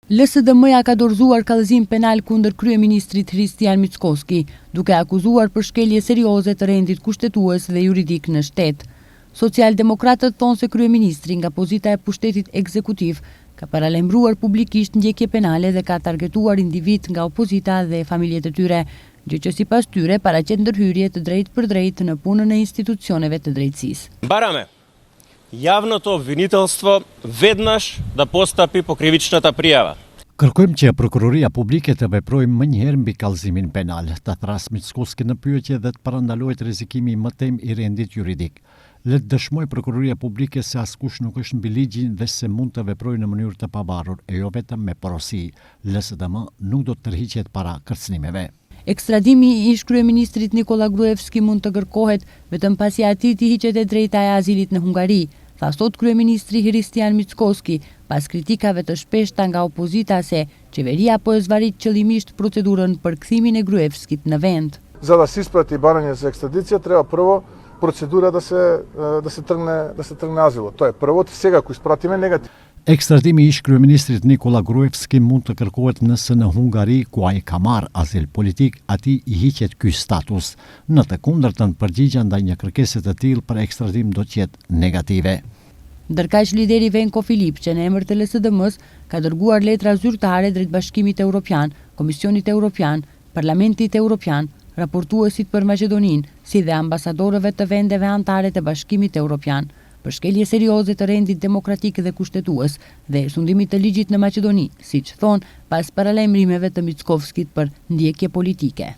LSDM-ja ka dorëzuar kallëzim penal kundër kryeministrit Hristijan Mickoski, duke akuzuar për shkelje serioze të rendit kushtetues dhe juridik në shtet. Socialdemokratët thonë se kryeministri nga pozita e pushtetit ekzekutiv ka paralajmëruar publikisht ndjekje penale dhe ka targetuar individ nga opozita dhe familjet e tyre, gjë që sipas tyre paraqet ndërhyrje të drejtë për drejtë në punën e institucioneve të drejtësisë. Бараме javното обвинителство веднъж да постъпи по кривичната приява. Kërkojmë që prokuroria publike të veprojë më njëherë mbi kallëzimin penal, të thras Mickoski në pyetje dhe të parandalohet rrezikimi i mëtejmë i rendit juridik. Le të dëshmoj prokuroria publike se askush nuk është mbi ligjin dhe se mund të veprojë në mënyrë të pavarur, e jo vetëm me porosi. LSDM nuk do të tërhiqet para kërcënimeve. Ekstradimi i ish-kryeministrit Nikola Gruevski mund të kërkohet vetëm pasi atij t'i hiqet e drejta e azilit në Hungari, tha sot kryeministri Hristijan Mickoski, pas kritikave të shpeshta nga opozita se qeveria po e zvarit qëllimisht procedurën për kthimin e Gruevskit në vend. За да се испрати барање за екстрадиција треба прво процедура да се тргне азилот. Тоа е првото, сега ако испратиме негатив. Ekstradimi i ish-kryeministrit Nikola Gruevski mund të kërkohet nëse në Hungari, ku ai ka marrë azil politik, atij i hiqet ky status. Në të kundërtën, përgjigja ndaj një kërkese të tillë për ekstradim do të jetë negative. Ndërkaq lideri Venko Filipçe në emër të LSDM-s ka dërguar letra zyrtare drejt Bashkimit Evropian, Komisionit Evropian, Parlamentit Evropian, raportuesit për Maqedoninë, si dhe ambasadorëve të vendeve anëtare të Bashkimit Evropian, për shkelje serioze të rendit demokratik dhe kushtetues dhe sundimit të ligjit në Maqedoni, siç thonë pas paralajmërimeve të Mickovskit për ndjekje politike.